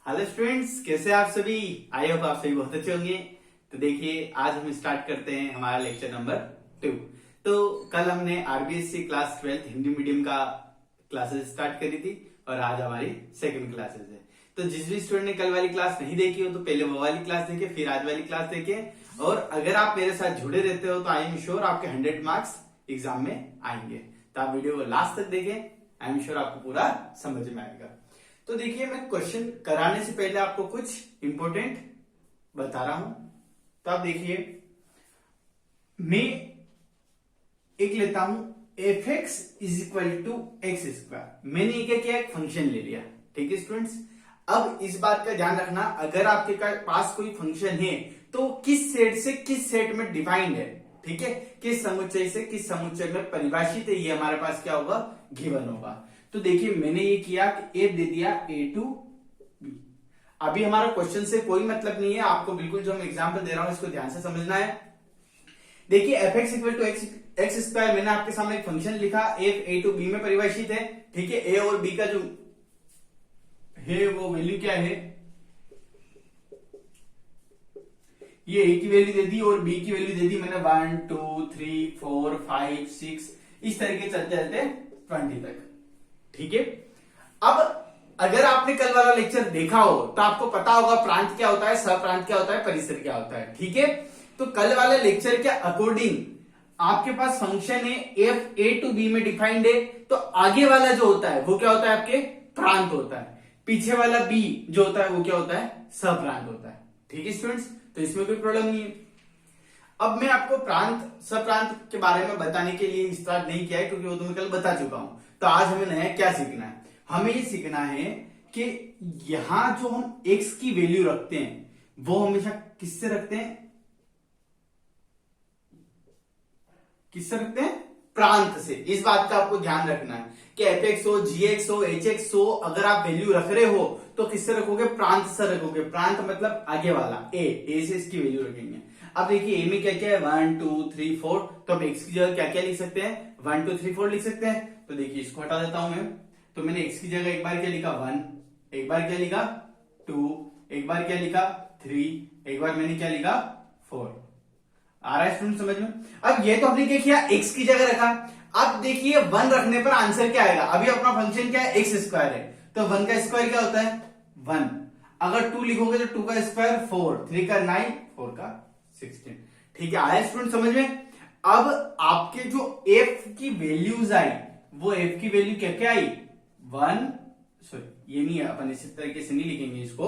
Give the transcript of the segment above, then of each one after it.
Hello students, कैसे आप सभी। आई होप आप सभी बहुत अच्छे होंगे। तो देखिए, आज हम स्टार्ट करते हैं हमारा लेक्चर नंबर 2। तो कल हमने आरबीएससी क्लास 12 हिंदी मीडियम का क्लासेस स्टार्ट करी थी और आज हमारी सेकंड क्लासेस है। तो जिस भी स्टूडेंट ने कल वाली क्लास नहीं देखी हो तो पहले वो वाली क्लास देखे, फिर आज वाली क्लास देखे। और अगर आप मेरे साथ जुड़े रहते हो तो आई एम श्योर आपके 100 मार्क्स एग्जाम में आएंगे। तो आप वीडियो को लास्ट तक देखें, आई एम श्योर आपको पूरा समझ में आएगा। तो देखिए, मैं क्वेश्चन कराने से पहले आपको कुछ इंपॉर्टेंट बता रहा हूं। तो आप देखिए, मैं एक लेता हूं F X is equal to X square. मैंने ये क्या किया, एक फंक्शन ले लिया। ठीक है स्टूडेंट्स, अब इस बात का ध्यान रखना, अगर आपके पास कोई फंक्शन है तो किस सेट से किस सेट में डिफाइंड है। ठीक है, किस समुच्चय से किस समुच्चय में परिभाषित है, ये हमारे पास क्या होगा, गिवन होगा। तो देखिए, मैंने ये किया कि ए दे दिया ए टू बी। अभी हमारा क्वेश्चन से कोई मतलब नहीं है, आपको बिल्कुल जो मैं एग्जांपल दे रहा हूं इसको ध्यान से समझना है। देखिए, F X equal to X square, मैंने आपके सामने एक फंक्शन लिखा, एफ ए टू बी में परिभाषित है। ठीक है, ए और बी का जो है वो वैल्यू क्या है, ये ए की वैल्यू दे दी और बी की वैल्यू दे दी मैंने 1 2 3 4 5 6 इस तरीके चलते चलते 20 तक। ठीक है, अब अगर आपने कल वाला लेक्चर देखा हो तो आपको पता होगा प्रांत क्या होता है, सप्रांत क्या होता है, परिसर क्या होता है। ठीक है, तो कल वाले लेक्चर के अकॉर्डिंग आपके पास फंक्शन है, एफ ए टू बी में डिफाइंड है, तो आगे वाला जो होता है वो क्या होता है, आपके प्रांत होता है। पीछे वाला बी जो होता है वो क्या होता है, सप्रांत होता है। ठीक है स्टूडेंट्स, तो इसमें कोई प्रॉब्लम नहीं है। अब मैं आपको प्रांत सप्रांत के बारे में बताने के लिए स्टार्ट नहीं किया है, क्योंकि वो तो मैं कल बता चुका हूं। तो आज हमें नया क्या सीखना है, हमें ये सीखना है कि यहां जो हम x की वैल्यू रखते हैं वो हमेशा किससे रखते हैं, किससे रखते हैं, प्रांत से। इस बात का आपको ध्यान रखना है कि एफ एक्स हो, जी एक्स हो, एच एक्स हो, अगर आप वैल्यू रख रहे हो तो किससे रखोगे, प्रांत से रखोगे। प्रांत मतलब आगे वाला ए से इसकी वैल्यू रखेंगे। अब देखिए, ए में क्या क्या है, 1 2 3 4, तो अब एक्स की जगह क्या क्या लिख सकते हैं, 1 2 3 4 लिख सकते हैं। तो देखिए, इसको हटा देता हूं मैं। तो मैंने x की जगह एक बार क्या लिखा 1, एक बार क्या लिखा 2, एक बार क्या लिखा 3, एक बार मैंने क्या लिखा 4। आ रहा है स्टूडेंट समझ में। अब ये तो हमने क्या किया, x की जगह रखा। अब देखिए, 1 रखने पर आंसर क्या आएगा, अभी अपना फंक्शन क्या है, एक्स स्क्वायर है, तो 1 का स्क्वायर क्या होता है 1। अगर 2 लिखोगे तो 2 का स्क्वायर 4, 3 का 9, 4 का 16। ठीक है, आया स्टूडेंट समझ में। अब आपके जो f की वैल्यूज आई वो f की वैल्यू क्या क्या आई, 1, सॉरी ये नहीं है, अपन इसी तरीके से नहीं लिखेंगे इसको।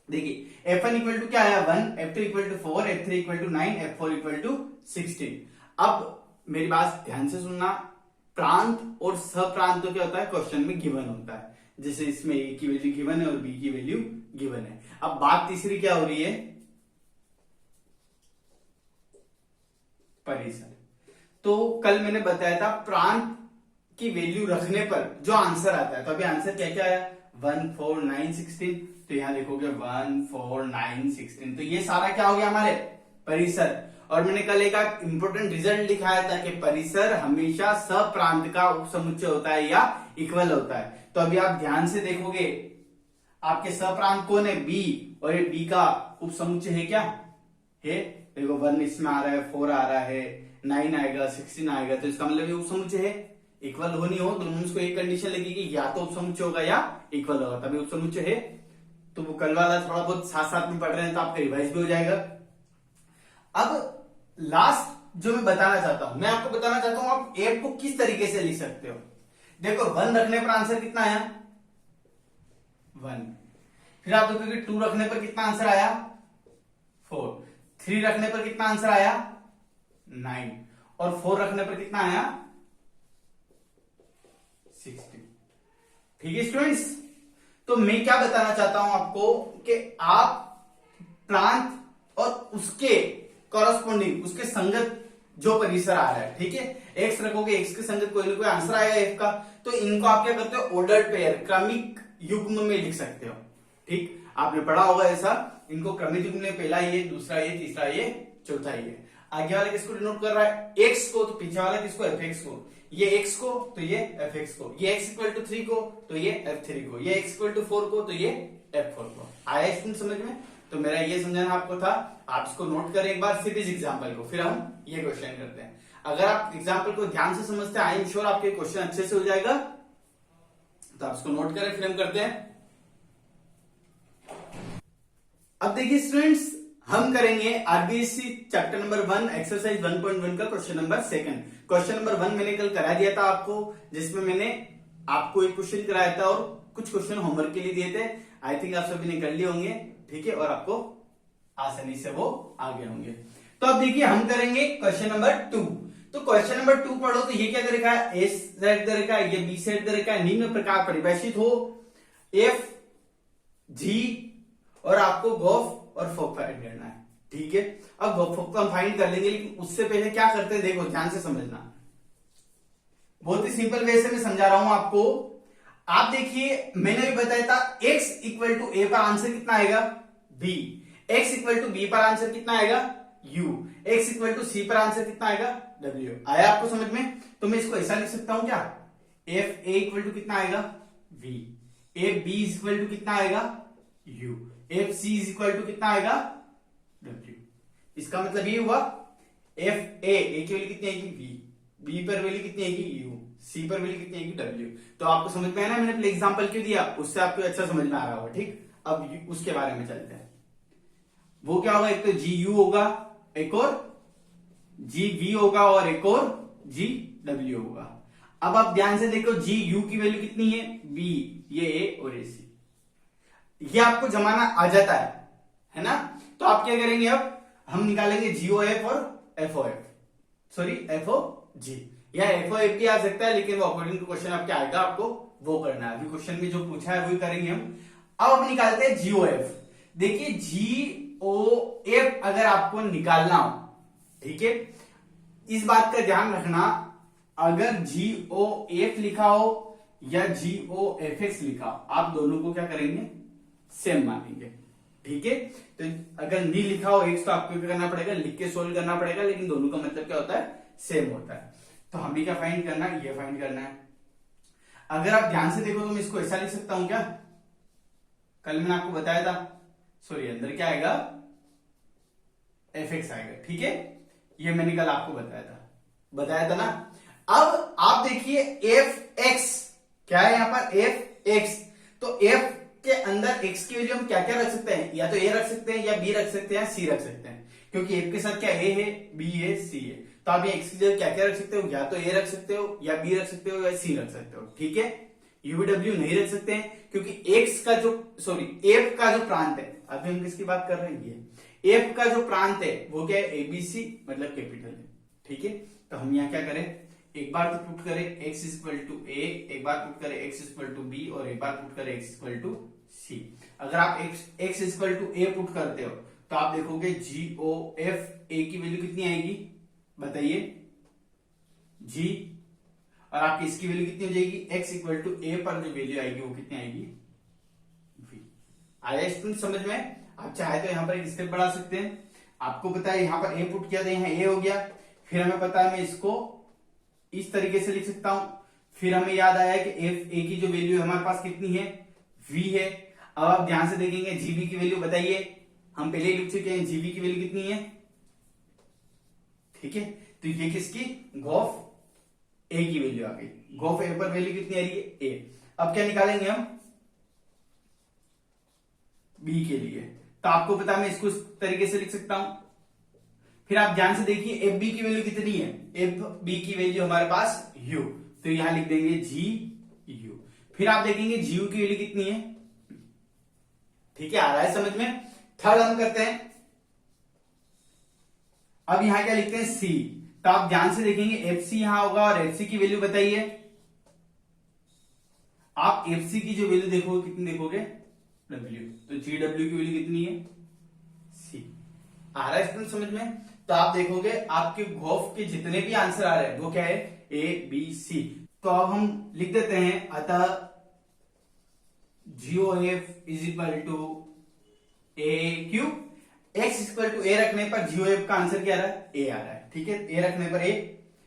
देखिए, f1 इक्वल टू क्या आया 1, f2 equal to 4, f3 equal to 9, f4 equal to 16। अब मेरी बात ध्यान से सुनना, प्रांत और सप्रांत तो क्या होता है, क्वेश्चन में गिवन होता है। जैसे इसमें a की वैल्यू गिवन है और b की वैल्यू गिवन है। अब बात तीसरी क्या हो रही है, परिसर। तो कल मैंने बताया था प्रांत की वैल्यू रखने पर जो आंसर आता है, तो अभी आंसर क्या क्या आया 1 4 9 16। तो यहां लिखोगे 1 4 9 16, तो ये सारा क्या हो गया हमारे परिसर। और मैंने कल एक इंपॉर्टेंट रिजल्ट दिखाया था कि परिसर हमेशा सप्रांत का उपसमुच्चय होता है या इक्वल होता है। तो अभी आप ध्यान से देखोगे, आपके सप्रांत कौन है, बी, और ये बी का उपसमुच्चय है क्या है, देखो 1 इसमें आ रहा है, 4 आ रहा है, 9 आएगा, 16 आएगा, तो इसका मतलब ये उपसमुच्चय है। इक्वल हो नहीं हो दोनों को एक कंडीशन लगेगी, या तो उपसमुच्चय होगा या इक्वल होगा, तभी उपसमुच्चय है। तो वो कल वाला थोड़ा बहुत साथ साथ में पढ़ रहे हैं तो आपका रिवाइज भी हो जाएगा। अब लास्ट जो मैं बताना चाहता हूं, मैं आपको बताना चाहता हूं आप एफ को किस तरीके से लिख सकते हो। देखो, 1 रखने पर आंसर कितना आया 1, फिर आप देखोगे 2 रखने पर कितना आंसर आया 4, 3 रखने पर कितना आंसर आया 9, और 4 रखने पर कितना आया 16। ठीक है स्टूडेंट्स, तो मैं क्या बताना चाहता हूं आपको कि आप प्रांत और उसके कॉरस्पॉन्डिंग, उसके संगत जो परिसर आ रहा है, ठीक है, एक्स रखोगे, एक्स के संगत कोई ना कोई आंसर आएगा एफ का, तो इनको आप क्या करते हो, ऑर्डर्ड पेयर, क्रमिक युग्म में लिख सकते हो। ठीक, आपने पढ़ा होगा ऐसा, इनको क्रमिक युग्म में पहला ये, दूसरा ये, तीसरा ये, चौथा ये। आगे वाला किसको डिनोट कर रहा है, एक्स को, तो पीछे वाला किसको, एफ एक्स को। ये x को तो ये fx को, ये x इक्वल टू 3 को तो ये f3 को, ये x इक्वल टू 4 को तो ये f4 को। आया स्टूडेंट समझ में? तो मेरा ये समझाना आपको था। आप इसको नोट करें एक बार सिर्फ इस एग्जाम्पल को, फिर हम ये क्वेश्चन करते हैं। अगर आप एग्जाम्पल को ध्यान से समझते हैं, आई एम श्योर आपके क्वेश्चन अच्छे से हो जाएगा। तो आप इसको नोट करें, फिर हम करते हैं। अब देखिए स्टूडेंट्स, हम करेंगे आरबीएससी चैप्टर नंबर 1 एक्सरसाइज 1.1 का क्वेश्चन नंबर 2। क्वेश्चन नंबर 1 मैंने कल करा दिया था आपको, जिसमें मैंने आपको एक क्वेश्चन कराया था और कुछ क्वेश्चन होमवर्क के लिए दिए थे। आई थिंक आप सभी ने कर लिए होंगे, ठीक है, और आपको आसानी से वो आ गए होंगे। तो अब देखिए हम करेंगे क्वेश्चन नंबर 2। तो क्वेश्चन नंबर 2 पढ़ो तो ये क्या दे रखा है, ए सेट दे रखा है, ये बी सेट दे रखा है, निम्न प्रकार परिभाषित हो एफ जी, और आपको गोफ और फोक फाइंड करना है, ठीक है। अब गोफ फोक तो हम फाइंड कर लेंगे, लेकिन उससे पहले क्या करते हैं देखो ध्यान से समझना। बहुत ही सिंपल वे से मैं समझा रहा हूं आपको। आप देखिए मैंने भी बताया था x इक्वल टू ए पर आंसर कितना आएगा b, x equal to b पर आंसर कितना आएगा u, x equal to c पर आंसर कितना आएगा w। आया आपको समझ में? तो मैं इसको ऐसा लिख सकता हूं क्या, f a इक्वल टू कितना आएगा v, f b equal to कितना आएगा u, F C is equal to कितना आएगा डब्ल्यू। इसका मतलब ये हुआ एफ ए की वैल्यू कितनी आएगी बी, बी पर वैल्यू कितनी आएगी यू, सी पर वैल्यू कितनी आएगी डब्ल्यू। तो आपको समझ में आया ना, मैंने अपने एग्जांपल क्यों दिया, उससे आपको अच्छा समझ में आ रहा होगा, ठीक। अब उसके बारे में चलते हैं। वो क्या होगा, एक तो जी यू होगा, एक और जी वी होगा, और एक और जी डब्ल्यू होगा। अब आप ध्यान से देखो, जी यू की वैल्यू कितनी है बी, ये ए और ए सी, ये आपको जमाना आ जाता है ना। तो आप क्या करेंगे, अब हम निकालेंगे जीओएफ और एफओएफ, सॉरी एफओ जी, या एफओएफ भी आ सकता है, लेकिन वो अकॉर्डिंग टू क्वेश्चन आपके आएगा, आपको वो करना है। अभी क्वेश्चन में जो पूछा है वही करेंगे हम। अब हम निकालते हैं जीओएफ। देखिए जीओएफ अगर आपको निकालना हो, ठीक है, इस बात का ध्यान रखना, अगर जीओएफ लिखा हो या जीओएफएक्स लिखा हो, आप दोनों को क्या करेंगे, सेम मानेंगे, ठीक है। तो अगर नहीं लिखा हो एक्स, तो आपको क्या करना पड़ेगा, लिख के सोल्व करना पड़ेगा, लेकिन दोनों का मतलब क्या होता है, सेम होता है। तो हमें क्या फाइंड करना है, ये फाइंड करना है। अगर आप ध्यान से देखो तो मैं इसको ऐसा लिख सकता हूं क्या, कल मैंने आपको बताया था, सॉरी अंदर क्या आएगा एफ एक्स आएगा, ठीक है, ये मैंने कल आपको बताया था ना। अब आप देखिए एफ एक्स क्या है यहाँ पर, एफ एक्स, तो एफ के अंदर x की वैल्यू हम क्या क्या रख सकते हैं, या तो a रख सकते हैं, या b रख सकते हैं, c रख सकते हैं, क्योंकि f के साथ क्या a है, b है, c है। तो आप ये x की जगह क्या क्या रख सकते हो, या तो a रख सकते हो, या b रख सकते हो, या c रख सकते हो, ठीक है। uw नहीं रख सकते हैं, क्योंकि x का जो f का जो प्रांत है, अभी हम किसकी बात कर रहे हैं, ये f का जो प्रांत है वो क्या है, abc मतलब कैपिटल है, ठीक है। तो हम यहाँ क्या करें, एक बार तो पुट करें x इक्वल टू a, एक बार पुट करें x इक्वल टू b, और एक बार पुट करें x इक्वल टू c। अगर आप x equal to a put करते हो तो आप देखोगे GOF a की वैल्यू कितनी आएगी बताइए g, और आपकी इसकी वैल्यू कितनी हो जाएगी, x इक्वल टू a पर जो वैल्यू आएगी वो कितनी आएगी v। आया स्टूडेंट समझ में? आप चाहे तो यहाँ पर एक स्टेप बढ़ा सकते हैं। आपको पता है यहाँ पर a पुट किया था, यहाँ a हो गया, फिर हमें पता है मैं इसको इस तरीके से लिख सकता हूं। फिर हमें याद आया कि एफ ए की जो वैल्यू है हमारे पास कितनी है, v है। अब आप ध्यान से देखेंगे जीबी की वैल्यू बताइए, हम पहले ही लिख चुके हैं, जीबी की वैल्यू कितनी है, ठीक है। तो ये किसकी, गोफ ए की वैल्यू आ गई, गोफ ए पर वैल्यू कितनी आ रही है, ए। अब क्या निकालेंगे हम बी के लिए, तो आपको पता मैं इसको इस तरीके से लिख सकता हूं। फिर आप ध्यान से देखिए एफ बी की वैल्यू कितनी है, एफ बी की वैल्यू हमारे पास यू, तो यहां लिख देंगे जी यू। फिर आप देखेंगे जी यू की वैल्यू कितनी है, ठीक है, आ रहा है समझ में। थर्ड हम करते हैं, अब यहां क्या लिखते हैं सी, तो आप ध्यान से देखेंगे एफ सी यहां होगा, और एफ सी की वैल्यू बताइए। आप एफ सी की जो वैल्यू देखोगे कितनी देखोगे, डब्ल्यू, तो जी डब्ल्यू की वैल्यू कितनी है, सी। आ रहा है समझ में? तो आप देखोगे आपके गोफ के जितने भी आंसर आ रहे हैं वो क्या है, ए बी सी। तो अब हम लिख देते हैं, अतः G O F is equal to a q, x equal to a रखने पर जीओएफ का आंसर क्या आ रहा है, ए आ रहा है, ठीक है। ए रखने पर ए,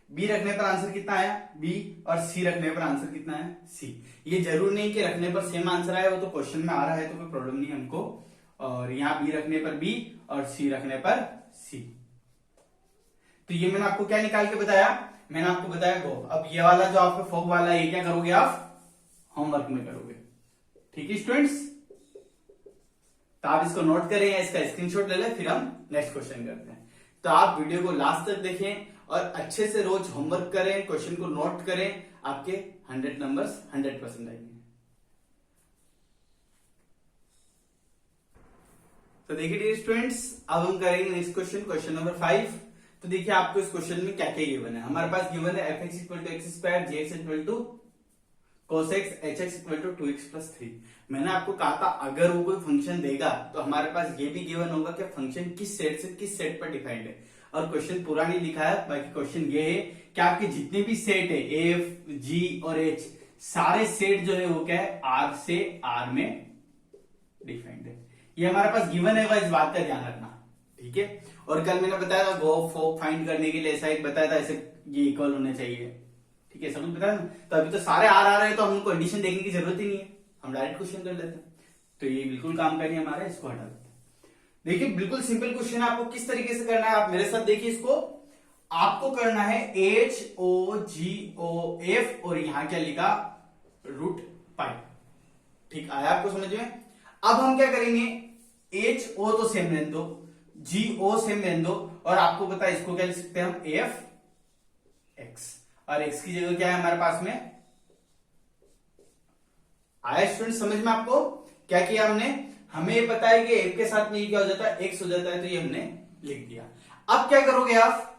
बी रखने पर आंसर कितना आया बी, और सी रखने पर आंसर कितना है सी। ये जरूर नहीं कि रखने पर सेम आंसर आया, वो तो क्वेश्चन में आ रहा है तो कोई प्रॉब्लम नहीं हमको। और यहाँ बी रखने पर बी और सी रखने पर सी। तो ये मैंने आपको क्या निकाल के बताया, मैंने आपको बताया गो। अब ये वाला जो आपका फोक वाला ये क्या करोगे आप होमवर्क में करोगे, ठीक है स्टूडेंट्स। तो आप इसको नोट करें या इसका स्क्रीनशॉट ले लें, फिर हम नेक्स्ट क्वेश्चन करते हैं। तो आप वीडियो को लास्ट तक देखें और अच्छे से रोज होमवर्क करें, क्वेश्चन को नोट करें, आपके 100 नंबर्स 100% आएंगे। तो देखिए डियर स्टूडेंट्स, अब हम करेंगे नेक्स्ट क्वेश्चन, क्वेश्चन नंबर 5। तो देखिए आपको इस क्वेश्चन में क्या क्या गिवन है। हमारे पास गिवन है fx = x², gx = cos x, hx = 2x + 3। मैंने आपको कहा था अगर वो कोई फंक्शन देगा तो हमारे पास ये भी गिवन होगा कि फंक्शन किस सेट से किस सेट पर डिफाइंड है। और क्वेश्चन पूरा नहीं लिखा है, बाकी क्वेश्चन ये है कि आपके जितने भी सेट है एफ जी और एच, सारे सेट जो है वो क्या है आर से आर में डिफाइंड है। ये हमारे पास गिवन है, इस बात का ध्यान रखना, ठीक है। और कल मैंने बताया था गो फोक फाइंड करने के लिए ऐसा एक बताया था, ऐसे ये इक्वल होने चाहिए, ठीक है, सब कुछ बताया ना। तो अभी तो सारे आर आ रहे हैं तो हमको कंडीशन देखने की जरूरत ही नहीं है, हम डायरेक्ट क्वेश्चन कर लेते हैं। तो ये बिल्कुल काम करिए हमारा, इसको हटा देते हैं। देखिए बिल्कुल सिंपल क्वेश्चन है, आपको किस तरीके से करना है आप मेरे साथ देखिए इसको। आपको करना है HOGOF और यहां क्या लिखा √π, ठीक आया आपको समझ में। अब हम क्या करेंगे, HO तो सेम रहने दो, GO सेम रहने दो, और आपको पता है इसको क्या लिख सकते हैं हम FX, और x की जगह क्या है हमारे पास में आया। स्टूडेंट समझ में आपको क्या किया हमने, हमें ये पता है कि f के साथ में ये क्या हो जाता है x हो जाता है, तो ये हमने लिख दिया। अब क्या करोगे आप,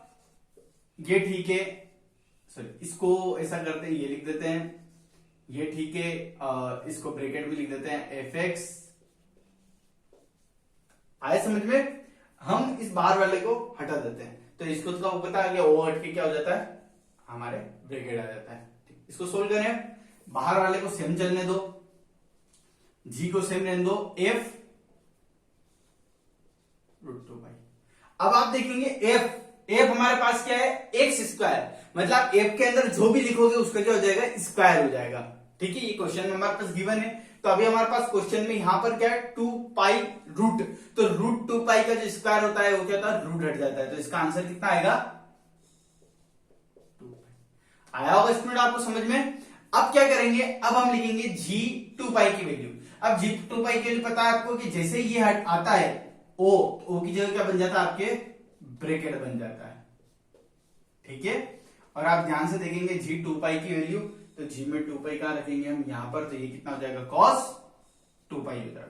ये ठीक है, सॉरी इसको ऐसा करते हैं, ये लिख देते हैं, ये ठीक है, इसको ब्रैकेट में लिख देते हैं fx। आया समझ में, हम इस बाहर वाले को हटा देते हैं, तो इसको तो पता है कि ओ हट के क्या हो जाता है हमारे ब्रैकेट आ जाता है। इसको सोल्व करें, बाहर वाले को सेम चलने दो, जी को सेम रहने दो, f √2π। अब आप देखेंगे f हमारे पास क्या है x², मतलब f के अंदर जो भी लिखोगे उसका क्या हो जाएगा स्क्वायर हो जाएगा, ठीक है। ये क्वेश्चन में हमारे पास गिवन है, तो अभी हमारे पास क्वेश्चन में यहां पर क्या है 2π रूट, तो √2π का जो स्क्वायर होता है वो क्या होता है रूट हट जाता है, तो इसका आंसर कितना आएगा 2π। आया होगा स्टूडेंट आपको समझ में। अब क्या करेंगे, अब हम लिखेंगे g2π की वैल्यू। अब g2π की वैल्यू पता है आपको कि जैसे ये हट आता है o की जगह क्या बन जाता है आपके ब्रैकेट बन जाता है, ठीक है। और आप ध्यान से देखेंगे g2π की वैल्यू, तो g में 2π कहां रखेंगे हम यहां पर, तो ये कितना हो जाएगा cos 2π हो जाएगा।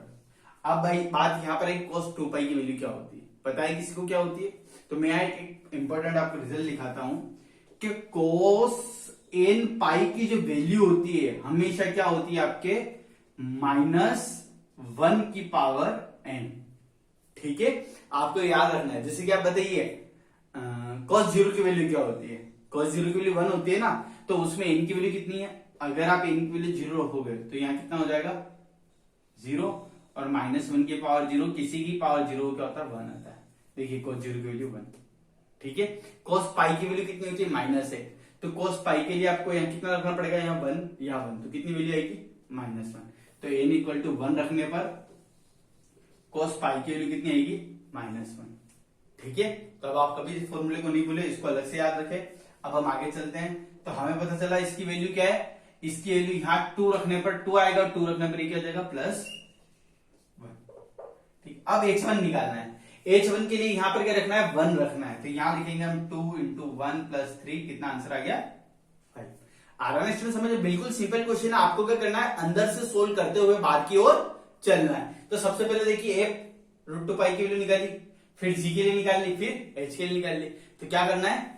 अब भाई बात यहां पर एक cos 2π की वैल्यू क्या होती है, पता है किसी को क्या होती है, तो मैं एक इंपॉर्टेंट आपको रिजल्ट दिखाता हूं कि cos nπ की जो वैल्यू होती है हमेशा क्या होती है आपके -1n, ठीक है। आपको याद रखना है, जैसे कि आप बताइए cos 0 की वैल्यू क्या होती है, cos 0 की वैल्यू 1 होती है ना, तो उसमें n की वैल्यू कितनी है, अगर आप n की वैल्यू 0 रखोगे तो यहाँ कितना हो जाएगा 0, और -1 की पावर 0, किसी की पावर 0 क्या होता है 1 आता है। देखिए cos 0 की वैल्यू 1, ठीक है। cos π की वैल्यू कितनी होती है -1, तो cos π के लिए आपको यहाँ कितना रखना पड़ेगा, यहाँ 1 या 1, तो कितनी वैल्यू आएगी -1, तो n = 1 रखने पर cos π की वैल्यू कितनी आएगी -1, ठीक है। तो अब आप कभी इस फॉर्मूले को नहीं भूले, इसको अलग से याद रखें। अब हम आगे चलते हैं, तो हमें पता चला इसकी वैल्यू क्या है, इसकी वैल्यू यहाँ 2 रखने पर 2 आएगा, 2 रखने पर क्या हो जाएगा +1, ठीक। अब h1 निकालना है, h1 के लिए यहाँ पर क्या रखना है 1 रखना है, तो यहाँ लिखेंगे हम 2 × 1 + 3, कितना आंसर आ गया 5। आराम से समझे, बिल्कुल सिंपल क्वेश्चन है, आपको क्या करना है अंदर से सोल्व करते हुए बाहर की ओर चलना है। तो सबसे पहले देखिए f √2π की वैल्यू निकाली, फिर g के लिए निकाल ली, फिर h के लिए निकाल ली। तो क्या करना है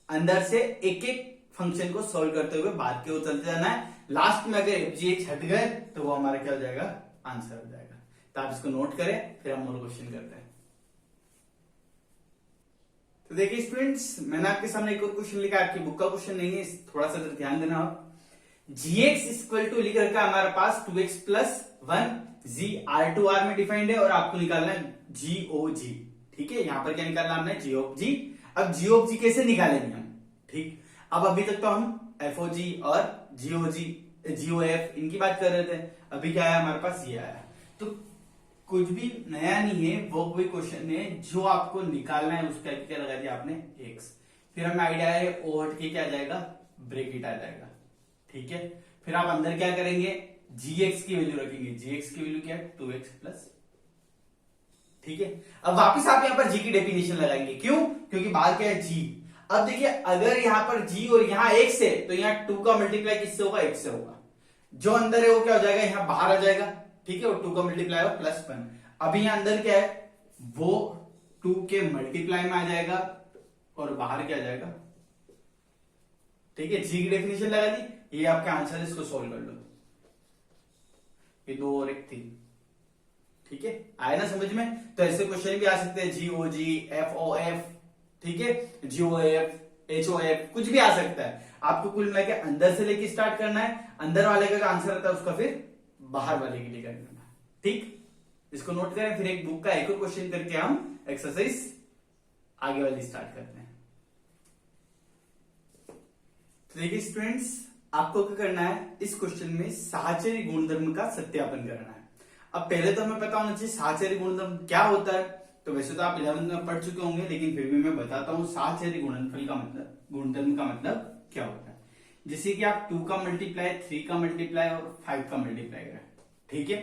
अंदर से एक एक फंक्शन को सोल्व करते हुए बाहर की ओर चलते जाना है। लास्ट में अगर f g h हट गए तो वो हमारा क्या हो जाएगा आंसर हो जाएगा। तो आप इसको नोट करें, फिर हम और क्वेश्चन करते हैं। तो देखिए स्टूडेंट्स, मैंने आपके सामने एक और क्वेश्चन लिखा, आपकी बुक का क्वेश्चन नहीं है, थोड़ा सा ध्यान देना आप। gx = लिख रखा है हमारे पास 2x + 1, g R2R में डिफाइंड है, और आपको निकालना है GOG, ठीक है। यहां पर क्या निकालना हमने GOG। अब GOG कैसे निकालेंगे हम, ठीक, अब अभी तक तो हम एफओजी और जीओएफ इनकी बात कर रहे थे। अभी क्या आया हमारे पास, ये आया। तो कुछ भी नया नहीं है, वो कोई क्वेश्चन है जो आपको निकालना है, उसका क्या लगा दिया आपने एक्स, फिर हमें आइडिया है ओ हट के क्या आ जाएगा, ब्रैकेट आ जाएगा। ठीक है, फिर आप अंदर क्या करेंगे, जीएक्स की वैल्यू रखेंगे। जीएक्स की वैल्यू क्या है, 2x प्लस। ठीक है, अब वापस आप यहां पर जी की डेफिनेशन लगाएंगे। क्यों, क्योंकि बाहर क्या है, जी। अब देखिए अगर यहां पर जी और यहां x है तो यहां 2 का मल्टीप्लाई किससे होगा, x से होगा। जो अंदर है वो क्या हो जाएगा, यहां बाहर आ जाएगा। ठीक है, और 2 का मल्टीप्लाई हो प्लस 1। अभी यहां अंदर क्या है, वो 2 के मल्टीप्लाई में आ जाएगा और बाहर क्या आ जाएगा। ठीक है, जी की डेफिनेशन लगा दी, ये आपका आंसर है, इसको सोल्व कर लो। ये 2 और 1 3। ठीक है, आया ना समझ में। तो ऐसे क्वेश्चन भी आ सकते हैं, जीओजी, एफओएफ, ठीक है, जीओएफ, एचओएफ, कुछ भी आ सकता है। आपको कुल मिला के अंदर से लेके स्टार्ट करना है, अंदर वाले का आंसर रहता है उसका फिर बाहर वाले के लिए करना है। ठीक, इसको नोट करें, फिर एक बुक का एक और क्वेश्चन करके हम एक्सरसाइज आगे वाली स्टार्ट करते हैं। तो देखिए स्टूडेंट्स, आपको क्या करना है, इस क्वेश्चन में साहचर्य गुणधर्म का सत्यापन करना है। अब पहले तो हमें पता होना चाहिए साहचर्य गुणधर्म क्या होता है। तो वैसे तो आप 11th में पढ़ चुके होंगे, लेकिन फिर भी मैं बताता हूं साहचर्य गुणनफल का मतलब, गुणधर्म का मतलब क्या होता है। जैसे कि आप 2 का मल्टीप्लाई, 3 का मल्टीप्लाई और 5 का मल्टीप्लाई करें। ठीक है,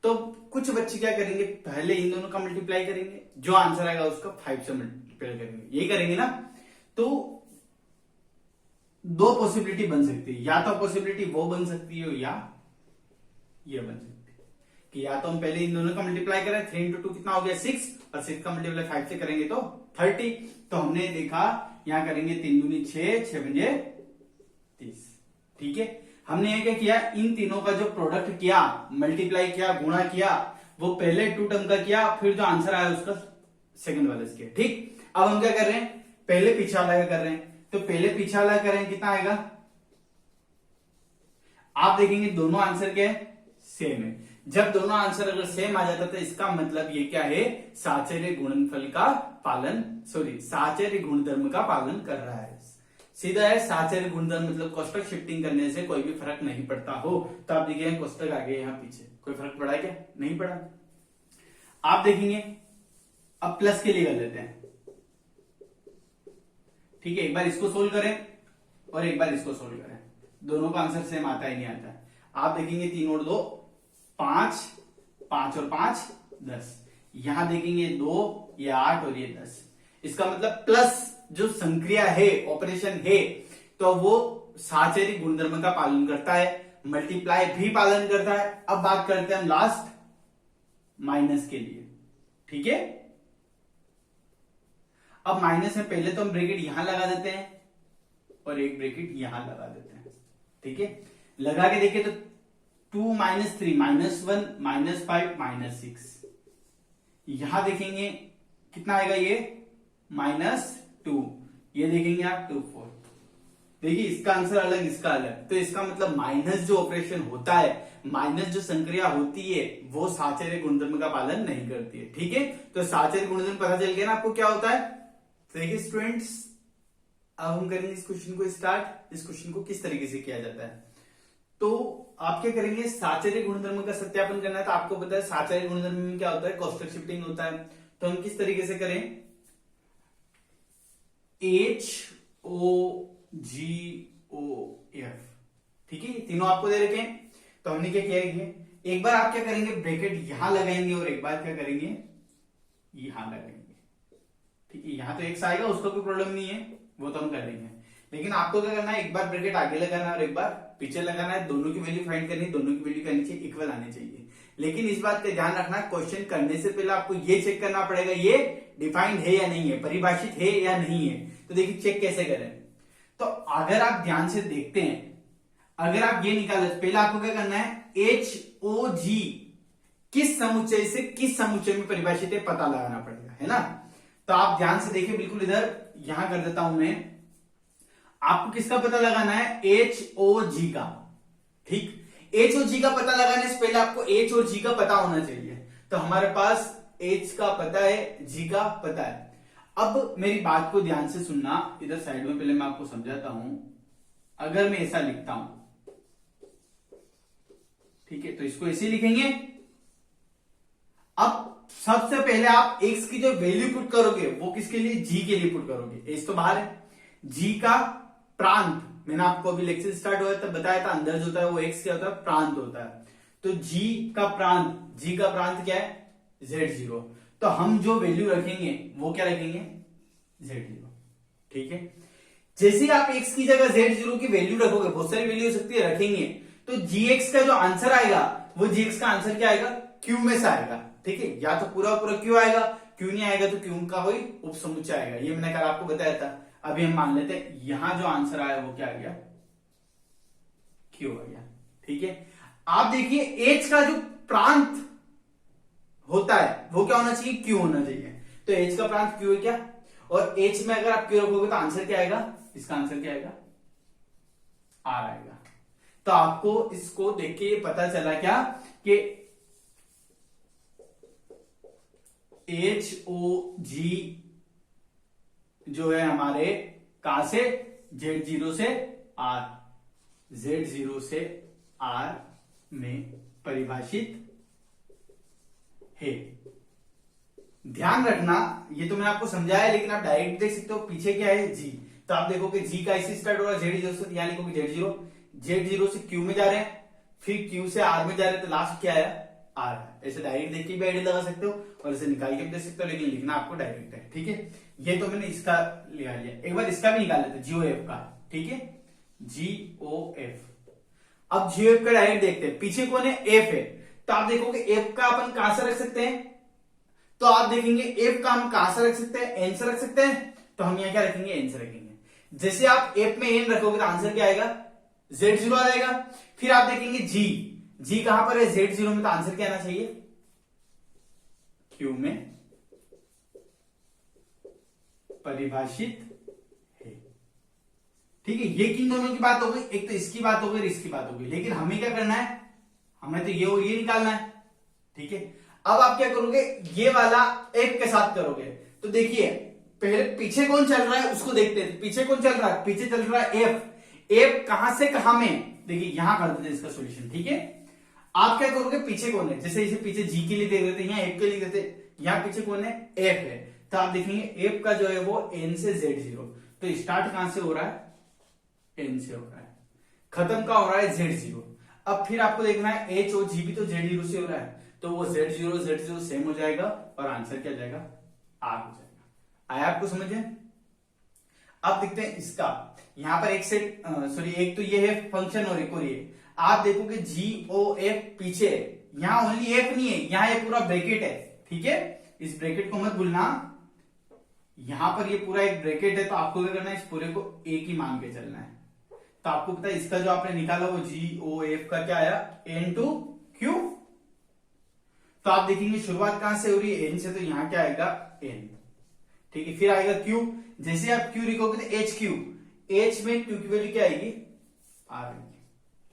तो कुछ बच्चे क्या करेंगे, पहले इन दोनों का मल्टीप्लाई करेंगे, जो आंसर आएगा उसका 5 से मल्टीप्लाई करेंगे, ये करेंगे ना। तो 2 पॉसिबिलिटी बन सकती है, या तो पॉसिबिलिटी वो बन सकती है या ये बन सकती है कि या तो हम पहले इन दोनों का मल्टीप्लाई करें, 3 इंटू 2 कितना हो गया 6, और 6 का मल्टीप्लाई 5 से करेंगे तो 30। तो हमने देखा यहां करेंगे 3 दूनी 6, 6 पंजे 30। ठीक है, हमने ये क्या किया, इन तीनों का जो प्रोडक्ट किया, मल्टीप्लाई किया, गुणा किया, वो पहले 2 टर्म का किया, फिर जो आंसर आया उसका सेकंड वाला किया। ठीक, अब हम क्या कर रहे हैं, पहले पीछे वाला का कर रहे हैं। तो पहले पीछे वाला करें, कितना आएगा, आप देखेंगे दोनों आंसर क्या है, सेम है। जब दोनों आंसर अगर सेम आ जाता तो इसका मतलब ये क्या है, साहचर्य गुणनफल का पालन, साहचर्य गुणधर्म का पालन कर रहा है। सीधा है, साहचर्य गुणधर्म मतलब कोष्टक शिफ्टिंग करने से कोई भी फर्क नहीं पड़ता हो। तो आप देखिए कोष्टक आगे यहां पीछे, कोई फर्क पड़ा क्या, नहीं पड़ा। आप देखेंगे, अब प्लस के लिए कर लेते हैं। ठीक है, एक बार इसको सोल्व करें और एक बार इसको सोल्व करें, दोनों का आंसर सेम आता ही नहीं आता। आप देखेंगे 3 और 2 5, 5 और 5 10, यहां देखेंगे 2, ये 8 और ये 10। इसका मतलब प्लस जो संक्रिया है, ऑपरेशन है, तो वो साहचर्य गुणधर्म का पालन करता है, मल्टीप्लाई भी पालन करता है। अब बात करते हैं हम लास्ट माइनस के लिए। ठीक है, अब माइनस में पहले तो हम ब्रैकेट यहां लगा देते हैं और एक ब्रैकेट यहां लगा देते हैं। ठीक है, लगा के देखिए तो 2 - 3 -1 -5 -6, यहां देखेंगे कितना आएगा, ये -2, ये देखेंगे आप 2 4। देखिए इसका आंसर अलग, इसका अलग, तो इसका मतलब माइनस जो ऑपरेशन होता है, माइनस जो संक्रिया होती है, वो साहचर्य गुणधर्म का पालन नहीं करती है। ठीक है, तो साहचर्य गुणधर्म पता चल गया ना आपको क्या होता है। देखिए स्टूडेंट्स, अब हम करेंगे इस क्वेश्चन को स्टार्ट। इस क्वेश्चन को किस तरीके से किया जाता है, तो आप क्या करेंगे, साहचर्य गुणधर्म का सत्यापन करना है। तो आपको पता है साहचर्य गुणधर्म में क्या होता है, कोष्टक शिफ्टिंग होता है। तो हम किस तरीके से करें, HOGOF, ठीक है, तीनों आपको दे रखे हैं। तो हमने क्या किया, एक बार आप क्या करेंगे, ब्रैकेट यहां लगाएंगे और एक बार क्या करेंगे, यहां लगाएंगे। ठीक है, यहां तो x आएगा, उसका कोई प्रॉब्लम नहीं है, वो तो हम कर देंगे। लेकिन आपको क्या करना है, एक बार ब्रैकेट आगे लगाना है और एक बार पीछे लगाना है। दोनों की वैल्यू फाइंड करनी है, दोनों की वैल्यू करनी चाहिए, इक्वल आनी चाहिए। लेकिन इस बात का ध्यान रखना, क्वेश्चन करने से पहले आपको ये चेक करना पड़ेगा ये डिफाइंड है या नहीं है, परिभाषित है या नहीं है। तो देखिए चेक कैसे करें, तो अगर आप ध्यान से देखते हैं, अगर आप ये निकाले, पहले आपको क्या करना है, HOG किस समुच्चय से किस समुच्चय में परिभाषित है पता लगाना पड़ेगा, है ना। तो आप ध्यान से देखिए, बिल्कुल इधर यहां कर देता हूं मैं, आपको किसका पता लगाना है, HOG का। ठीक, HOG का पता लगाने से पहले आपको H और G का पता होना चाहिए। तो हमारे पास H का पता है, G का पता है। अब मेरी बात को ध्यान से सुनना, इधर साइड में पहले मैं आपको समझाता हूं। अगर मैं ऐसा लिखता हूं, ठीक है, तो इसको ऐसे लिखेंगे। अब सबसे पहले आप x की जो वैल्यू पुट करोगे वो किसके लिए, g के लिए पुट करोगे। h तो बाहर है, g का प्रांत, मैंने आपको अभी लेक्चर स्टार्ट हुआ तब बताया था, अंदर जो होता है वो x क्या होता है, प्रांत होता है। तो g का प्रांत क्या है, z0। तो हम जो वैल्यू रखेंगे वो क्या रखेंगे, z0, ठीक है। जैसे ही आप x की जगह z0 की वैल्यू रखोगे, बहुत सारी वैल्यू हो सकती है, रखेंगे, तो gx का जो आंसर आएगा वो gx का आंसर क्या आएगा, q में से आएगा, ठीक है। या तो पूरा q आएगा, q नहीं आएगा तो q का कोई उपसमुच्चय आएगा। ये मैंने कल आपको बताया था। अभी हम मान लेते हैं यहां जो आंसर आया वो क्या आ गया, q आ गया, ठीक है। आप देखिए h का जो प्रांत होता है वो क्या होना चाहिए, q होना चाहिए। तो h का प्रांत q है क्या, और h में अगर आप q रखोगे तो आंसर क्या आएगा, इसका आंसर क्या आएगा, r आएगा। तो आपको इसको देख के ये पता चला क्या कि HOG जो है हमारे कहां से, Z0 से R, Z0 से R में परिभाषित है। ध्यान रखना, ये तो मैंने आपको समझाया, लेकिन आप डायरेक्ट देख सकते हो पीछे क्या है, G। तो आप देखोगे G का ऐसे स्टार्ट हो रहा है Z0 से, यहां लिखोगे Z0 से Q में जा रहे हैं, फिर Q से R में जा रहे हैं, तो लास्ट क्या आया, R है। ऐसे डायरेक्ट देख के भी आइडिया लगा सकते हो और ऐसे निकाल के भी दे सकते हो, लेकिन लिखना आपको डायरेक्ट है, ठीक है। ये तो मैंने इसका लिया, एक बार इसका भी निकाल लेते, GOF का, ठीक है, GOF। अब GOF का डायरेक्ट देखते हैं, पीछे कौन है, F है। तो आप देखोगे F का अपन कहां से रख सकते हैं, तो आप देखेंगे F का हम कहां से रख सकते हैं, N से रख सकते हैं। तो हम यहां क्या रखेंगे, N से रखेंगे। जैसे आप F में N रखोगे तो आंसर क्या आएगा, Z0 आ जाएगा। फिर आप देखेंगे G कहां पर है, Z0 में, तो आंसर क्या आना चाहिए, Q में परिभाषित है, ठीक है। ये किन दोनों की बात हो गई, एक तो इसकी बात हो गई, इसकी बात हो गई। लेकिन हमें क्या करना है, हमें तो ये और ये निकालना है, ठीक है। अब आप क्या करोगे, ये वाला F के साथ करोगे। तो देखिए पहले पीछे कौन चल रहा है उसको देखते हैं। पीछे कौन चल रहा है, पीछे चल रहा है F कहां से कहां में, देखिए यहां कर देते हैं इसका सॉल्यूशन, ठीक है। आप क्या करोगे, पीछे कौन है, जैसे इसे पीछे G के लिए देख रहे थे, यहाँ F के लिए देते, यहाँ पीछे कौन है, F है। तो आप देखेंगे F का जो है वो N से Z0। तो स्टार्ट कहां से हो रहा है, N से हो रहा है, खत्म का हो रहा है Z0। अब फिर आपको देखना है H और G भी तो Z0 से हो रहा है, तो वो Z0 सेम हो जाएगा और आंसर क्या जाएगा, R हो जाएगा। आया आपको समझ में। अब देखते हैं इसका, यहां पर एक सेट सॉरी एक तो ये है फंक्शन और एक और ये। आप देखोगे GOF पीछे, यहां ओनली F नहीं है, यहां ये पूरा ब्रैकेट है, ठीक है। इस ब्रैकेट को मत भूलना, यहां पर ये पूरा एक ब्रैकेट है। तो आपको क्या करना है, इस पूरे को एक ही मान के चलना है। तो आपको पता है इसका जो आपने निकाला वो GOF का क्या आया, N to Q। तो आप देखेंगे शुरुआत कहां से हो रही है, N से, तो यहां क्या आएगा, N, ठीक है। फिर आएगा Q, जैसे आप Q लिखोगे तो HQ, H में Q की वैल्यू क्या आएगी, R आएगी,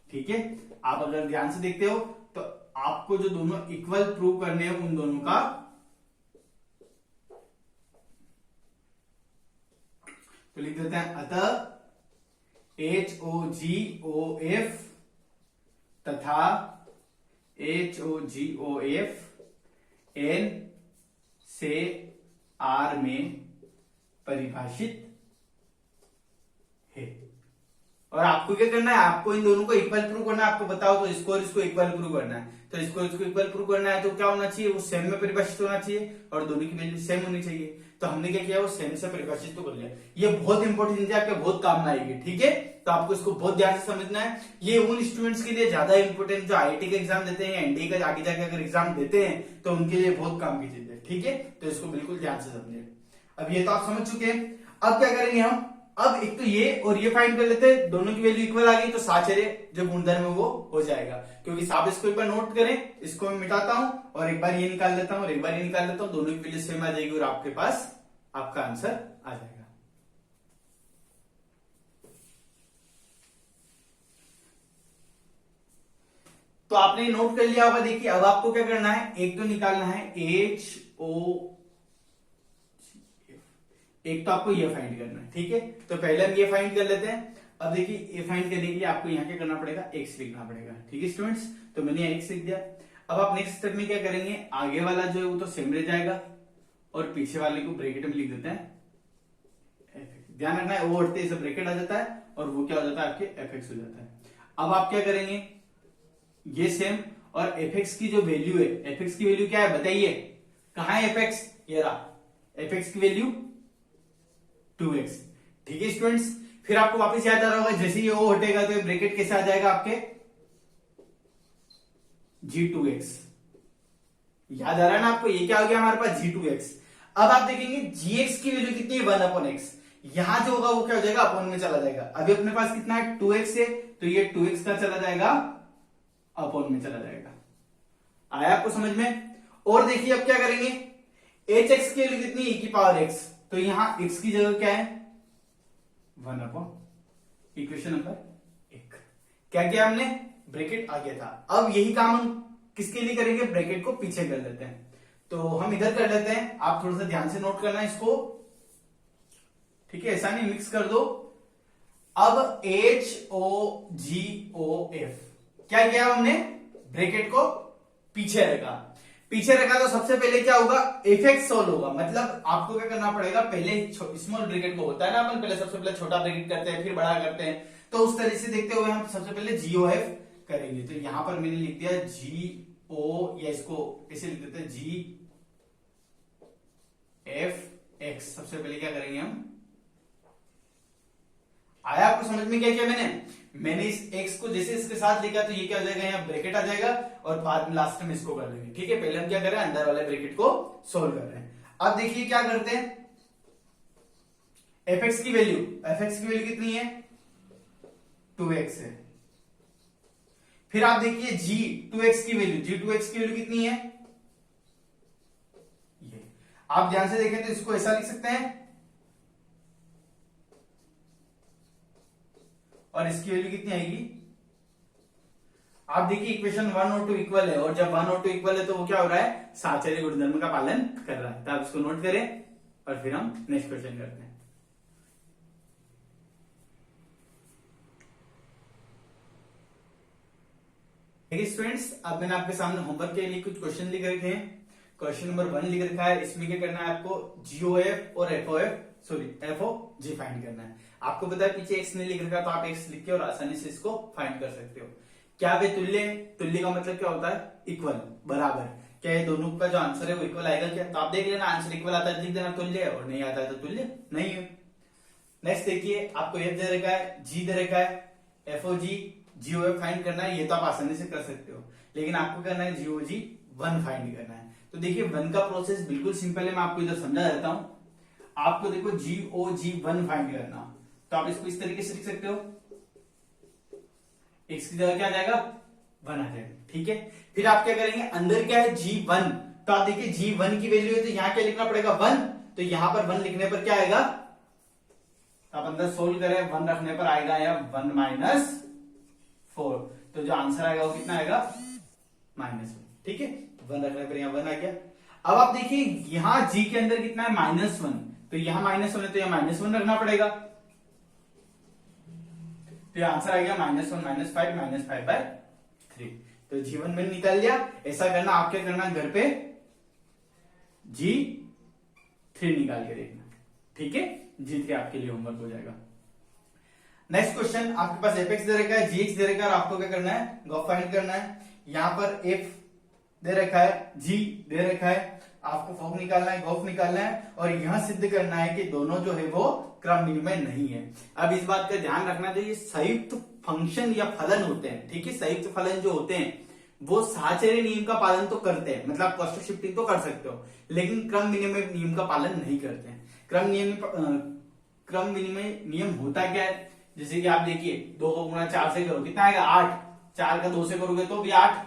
ठीक है। आप अगर ध्यान से देखते हो तो आपको जो दोनों इक्वल प्रूव करने हैं उन दोनों का, तो लिख देते हैं, अतः HOGOF तथा HOGOF N से R में परिभाषित है। और आपको क्या करना है, आपको इन दोनों को इक्वल प्रूव करना है। आपको बताओ तो इसको और इसको इक्वल प्रूव करना है, तो इसको इसको इक्वल प्रूव करना है तो क्या होना चाहिए, वो सेम में परिभाषित होना चाहिए और दोनों की वैल्यू सेम होनी चाहिए। तो हमने क्या किया, वो सेम से परिभाषित तो कर लिया। ये बहुत इंपॉर्टेंट चीज है, आपके बहुत काम में आएगी, ठीक है। तो आपको इसको बहुत ध्यान से समझना है। ये उन स्टूडेंट्स के लिए ज्यादा इंपॉर्टेंट जो IIT का एग्जाम देते हैं या एनडीए का आगे जाके अगर एग्जाम देते हैं तो उनके लिए बहुत काम की चीज है, ठीक है। तो इसको बिल्कुल ध्यान से समझिए। अब ये तो आप समझ चुके हैं। अब क्या करेंगे हम, अब एक तो ये और ये फाइंड कर लेते हैं, दोनों की वैल्यू इक्वल आ गई तो साचर्य जो गुणधर्म है वो हो जाएगा। क्योंकि साहब इसको एक बार नोट करें, इसको मैं मिटाता हूं और एक बार ये निकाल लेता हूं और एक बार ये निकाल लेता हूं, दोनों की वैल्यू सेम आ जाएगी और आपके पास आपका आंसर आ जाएगा। तो आपने नोट कर लिया होगा। देखिए अब आपको क्या करना है, एक तो निकालना है HO, एक तो आपको ये फाइंड करना है, ठीक है। तो पहले हम ये फाइंड कर लेते हैं। अब देखिए ये फाइंड करने के लिए आपको यहाँ क्या करना पड़ेगा, x लिखना पड़ेगा, ठीक है स्टूडेंट्स। तो मैंने यहाँ x लिख दिया। अब आप नेक्स्ट स्टेप में क्या करेंगे, आगे वाला जो है वो तो सेम रह जाएगा और पीछे वाले को ब्रैकेट में लिख देते हैं। ध्यान रखना है, वो उठते ही ब्रैकेट आ जाता है और वो क्या हो जाता है आपके fx हो जाता है। अब आप क्या करेंगे, ये सेम, और fx की जो वैल्यू है, fx की वैल्यू क्या है बताइए, कहां है fx, ये रहा, fx की वैल्यू 2x, ठीक है स्टूडेंट्स। फिर आपको वापस याद आ रहा होगा, जैसे ये ओ हटेगा तो ये ब्रैकेट कैसे आ जाएगा आपके, g2x, याद आ रहा है ना आपको, ये क्या हो गया हमारे पास g2x। अब आप देखेंगे gx की वैल्यू कितनी है, 1/x, यहां जो होगा वो क्या हो जाएगा, अपॉन में चला जाएगा। अभी अपने पास कितना है 2x है, तो ये 2x का चला जाएगा अपॉन में चला जाएगा। आया आपको समझ में। और देखिए अब क्या करेंगे, hx की वैल्यू कितनी, e की पावर x, तो यहां x की जगह क्या है 1/, इक्वेशन नंबर 1। क्या किया हमने, ब्रैकेट आ गया था। अब यही काम हम किसके लिए करेंगे, ब्रैकेट को पीछे कर लेते हैं। तो हम इधर कर लेते हैं, आप थोड़ा सा ध्यान से नोट करना इसको, ठीक है, ऐसा नहीं मिक्स कर दो। अब HOGOF क्या किया हमने, ब्रैकेट को पीछे रखा। पीछे रखा तो सबसे पहले क्या होगा, fx सॉल्व होगा। मतलब आपको क्या करना पड़ेगा, पहले स्मॉल ब्रैकेट को होता है ना, अपन पहले सबसे पहले छोटा ब्रैकेट करते हैं फिर बड़ा करते हैं, तो उस तरह से देखते हुए हम सबसे पहले GOF करेंगे। तो यहां पर मैंने लिख दिया GO, या इसको ऐसे लिख देते हैं GFX। सबसे पहले क्या करेंगे हम, आया आपको समझ में क्या किया मैंने इस x को जैसे इसके साथ लिखा तो ये क्या हो जाएगा, यहाँ ब्रैकेट आ जाएगा और बाद में लास्ट में इसको कर देंगे, ठीक है। पहले हम क्या कर रहे हैं, अंदर वाले ब्रैकेट को सोल्व कर रहे हैं। अब देखिए क्या करते हैं, fx की वैल्यू कितनी है, 2x है। फिर आप देखिए g2x की वैल्यू कितनी है, ये। आप ध्यान से देखें तो इसको ऐसा लिख सकते हैं, और इसकी वैल्यू कितनी आएगी, आप देखिए इक्वेशन 1 और 2 इक्वल है, और जब 1 और 2 इक्वल है तो वो क्या हो रहा है, साहचर्य गुणधर्म का पालन कर रहा है। तो आप इसको नोट करें और फिर हम नेक्स्ट क्वेश्चन करते हैं। देखिए स्टूडेंट्स, अब मैंने आपके सामने होमवर्क के लिए कुछ क्वेश्चन लिख रखे हैं। क्वेश्चन नंबर 1 लिख रखा है, इसमें क्या करना है आपको, GOF और FOG फाइंड करना है। आपको पता है पीछे x नहीं लिख रखा, तो आप x लिख के और आसानी से इसको फाइंड कर सकते हो। क्या वे तुल्य का मतलब क्या होता है, इक्वल, बराबर। क्या ये दोनों का जो आंसर है वो इक्वल आएगा क्या, तो आप देख लेना, आंसर इक्वल आता है लिख देना तुल्य है, और नहीं आता है तो तुल्य नहीं है। नेक्स्ट देखिए, आपको f दे रखा है, g दे रखा है, FOG GOF फाइंड करना है, ये तो आप आसानी से कर सकते हो, लेकिन आपको करना है GOG 1 फाइंड करना है। तो देखिए 1 का प्रोसेस बिल्कुल सिंपल है, मैं आपको इधर समझा देता हूं। आपको देखो GOG 1 फाइंड करना, तो आप इसको इस तरीके से लिख सकते हो, x की जगह क्या आ जाएगा 1 आ जाएगा, ठीक है। फिर आप क्या करेंगे, अंदर क्या है G1, तो आप देखिए G1 की वैल्यू है तो यहां क्या लिखना पड़ेगा 1, तो यहां पर 1 लिखने पर क्या आएगा, आप अंदर सोल्व करें 1 रखने पर आएगा या 1 - 4, तो जो आंसर आएगा वो कितना आएगा -1, ठीक है। 1 रखने पर यहाँ 1 आ गया। अब आप देखिए यहां g के अंदर कितना है -1, तो यहां -1 है तो यहां -1 रखना पड़ेगा, तो आंसर आ गया -1 - 5 - 5/3। तो G1 मैंने निकाल लिया। ऐसा करना, आप क्या करना, घर पे G3 निकाल के देखना, ठीक है। G3 आपके लिए होमवर्क हो जाएगा। नेक्स्ट क्वेश्चन, आपके पास fx दे रखा है, gx दे रखा है, और आपको क्या करना है, गॉफ फाइंड करना है। यहां पर f दे रखा है, g दे रखा है, आपको फॉग निकालना है, गॉफ निकालना है, और यहां सिद्ध करना है कि दोनों जो है वो क्रम विनिमय नहीं है। अब इस बात का ध्यान रखना चाहिए, संयुक्त फंक्शन या फलन होते हैं, ठीक है, संयुक्त फलन जो होते हैं वो साहचर्य नियम का पालन तो करते हैं, मतलब कॉस्ट शिफ्टिंग तो कर सकते हो, लेकिन क्रम विनिमय नियम का पालन नहीं करते हैं। क्रम विनिमय नियम होता क्या है, जैसे कि आप देखिए 2 को गुणा 4 से करो कितना आएगा 8, 4 का 2 से करोगे तो भी 8।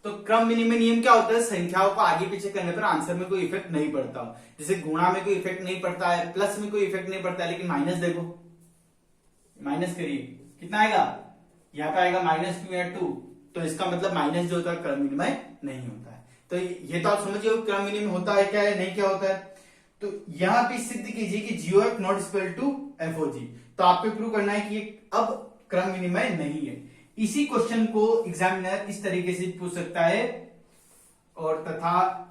तो क्रम विनिमय नियम क्या होता है, संख्याओं को आगे पीछे करने पर आंसर में कोई इफेक्ट नहीं पड़ता। जैसे गुणा में कोई इफेक्ट नहीं पड़ता है, प्लस में कोई इफेक्ट नहीं पड़ता है, लेकिन माइनस देखो, माइनस करिए कितना आएगा, यहाँ पे आएगा -2 या 2, तो इसका मतलब माइनस जो होता है क्रम विनिमय नहीं होता है। तो ये तो आप समझिए क्रम विनिमय होता है क्या है, नहीं क्या होता है। तो यहां पे सिद्ध कीजिए कि GOF not equal to FOG। तो आपको प्रूव करना है कि अब क्रम विनिमय नहीं है। इसी क्वेश्चन को एग्जामिनर इस तरीके से पूछ सकता है, और तथा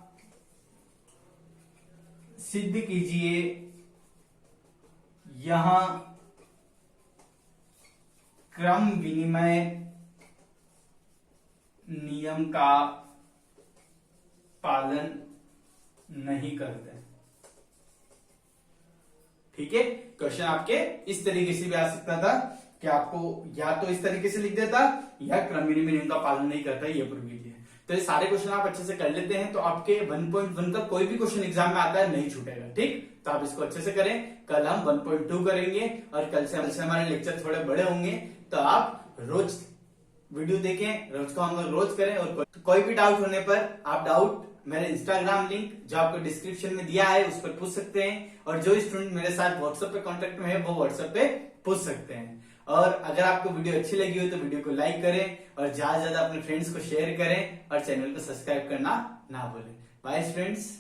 सिद्ध कीजिए यहां क्रम विनिमय नियम का पालन नहीं करते। ठीक है, क्वेश्चन आपके इस तरीके से भी आ सकता था कि आपको या तो इस तरीके से लिख देता या क्रम विनिमय नियम का पालन नहीं करता, ये प्रूव कीजिए। तो ये सारे क्वेश्चन आप अच्छे से कर लेते हैं तो आपके 1.1 का कोई भी क्वेश्चन एग्जाम में आता है नहीं छूटेगा। ठीक, तो आप इसको अच्छे से करें। कल हम 1.2 करेंगे और कल से हमारे लेक्चर थोड़े बड़े होंगे, तो आप रोज वीडियो देखें, रोज को हम लोग रोज करें। और कोई भी डाउट होने पर आप डाउट मेरे इंस्टाग्राम लिंक जो आपको डिस्क्रिप्शन में दिया है उस पर पूछ सकते हैं, और जो स्टूडेंट मेरे साथ व्हाट्सएप पे कांटेक्ट में है वो व्हाट्सएप पे पूछ सकते हैं। और अगर आपको वीडियो अच्छी लगी हो तो वीडियो को लाइक करें और ज्यादा से ज्यादा अपने फ्रेंड्स को शेयर करें और चैनल को सब्सक्राइब करना ना भूलें। Bye friends.